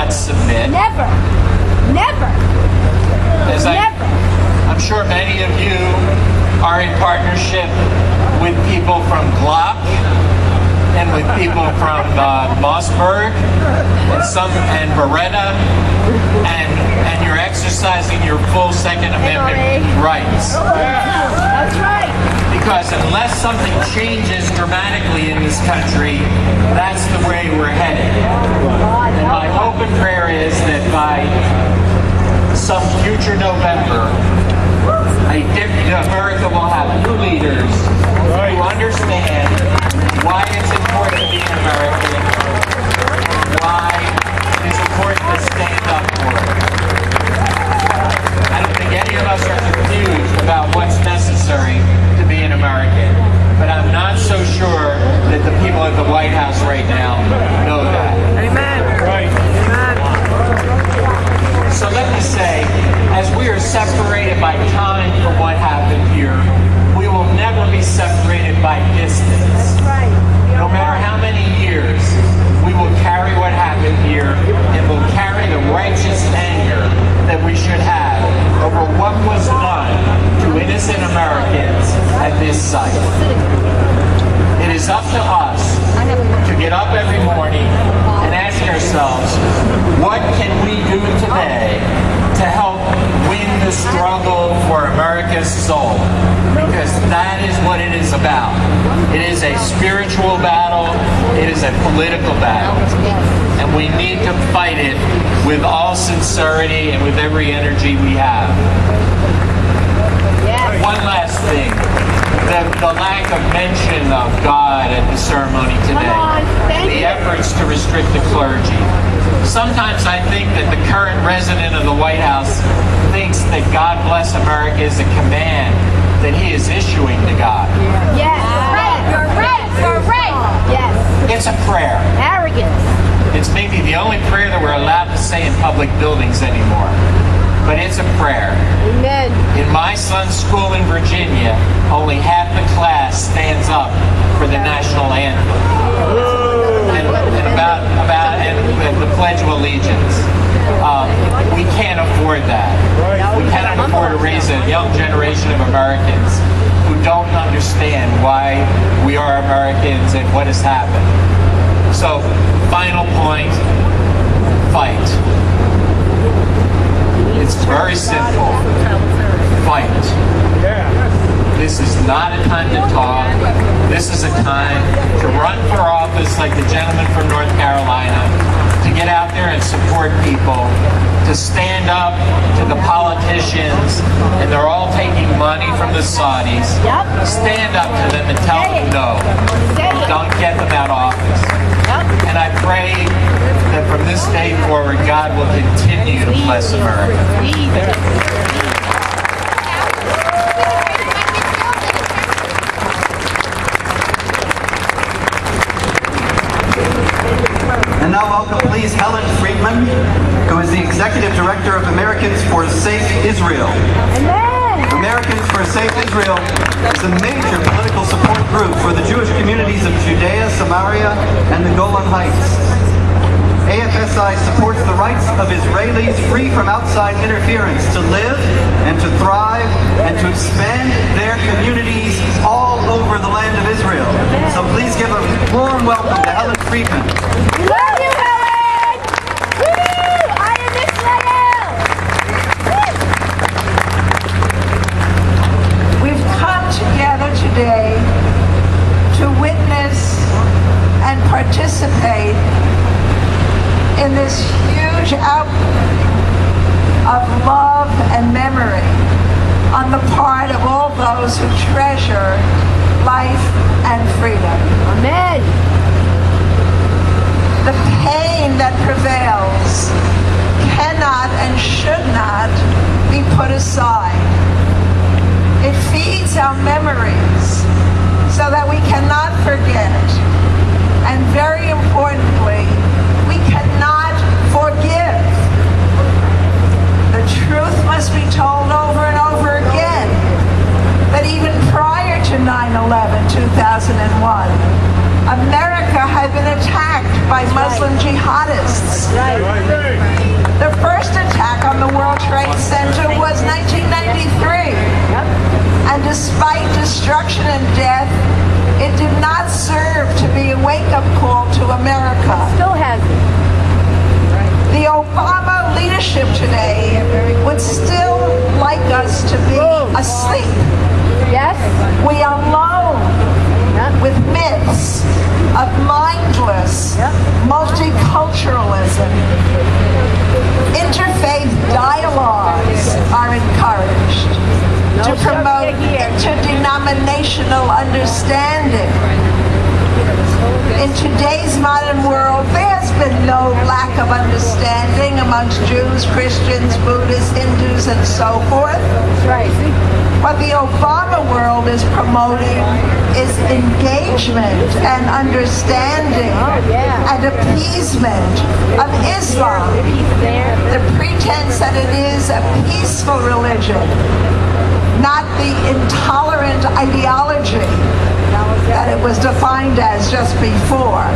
not submit. Never. Never. Never. I'm sure many of you are in partnership with people from Glock and with people from Mossberg and Beretta, and you're exercising your full Second Amendment rights. That's right. Because unless something changes dramatically in this country, that's the way we're headed. And my hope and prayer is that by some future November, America will have new leaders who understand why it's important to be an American, and why it is important to stand up for it. I don't think any of us are confused about what's necessary to be an American, but I'm not so sure that the people at the White House right now know that. Amen. Right. Amen. So let me say, as we are separated by time from what happened here, we will never be separated by distance. That's right. No matter how many years, we will carry what happened here, and will carry the righteous anger that we should have over what was done to innocent Americans at this site. It is up to us to get up every morning and ask ourselves, what can we do today to help win the struggle for America's soul? Because that is what it is about. It is a spiritual battle. It is a political battle. And we need to fight it with all sincerity and with every energy we have. One last thing. The lack of mention of God at the ceremony today. The efforts to restrict the clergy. Sometimes I think that the current resident of the White House thinks that God bless America is a command that he is issuing to God. Yes. You're right. You're right. Yes. It's a prayer. Arrogance. It's maybe the only prayer that we're allowed to say in public buildings anymore. But it's a prayer. Amen. In my son's school in Virginia, only half the class stands up for the national anthem and the Pledge of Allegiance. We can't afford that. We cannot afford to raise a young generation of Americans who don't understand why we are Americans and what has happened. So, final point, fight. It's very simple. Fight. This is not a time to talk. This is a time to run for office like the gentleman from North Carolina, to get out there and support people, to stand up to the politicians, and they're all taking money from the Saudis. Stand up to them and tell them no. Don't get them out of office. And I pray that from this day forward, God will continue to bless America. And now welcome, please, Helen Friedman, who is the Executive Director of Americans for Safe Israel. Americans for Safe Israel is a major political support group for the Jewish communities of Judea, Samaria, and the Golan Heights. AFSI supports the rights of Israelis free from outside interference to live and to thrive and to expand their communities all over the land of Israel. So please give a warm welcome to Helen Friedman. We love you, Helen! Woo! I am Israel! We've come together today to witness and participate in this huge outpouring of love and memory on the part of all those who treasure life and freedom. Amen. The pain that prevails cannot and should not be put aside. It feeds our memories so that we cannot forget. And very importantly, we cannot forgive. The truth must be told over and over again that even prior to 9/11, 2001, America had been attacked by Muslim jihadists World Trade Center was 1993. And despite destruction and death, it did not serve to be a wake-up call to America. Still hasn't. The Obama leadership today would still like us to be asleep. Yes? We are alone with myths of mindless multiculturalism. Interfaith dialogues are encouraged to promote interdenominational understanding. In today's modern world, there's been no lack of understanding amongst Jews, Christians, Buddhists, Hindus, and so forth. That's right. What the Obama world is promoting is engagement and understanding and appeasement of Islam. The pretense that it is a peaceful religion, not the intolerant ideology that it was defined as just before.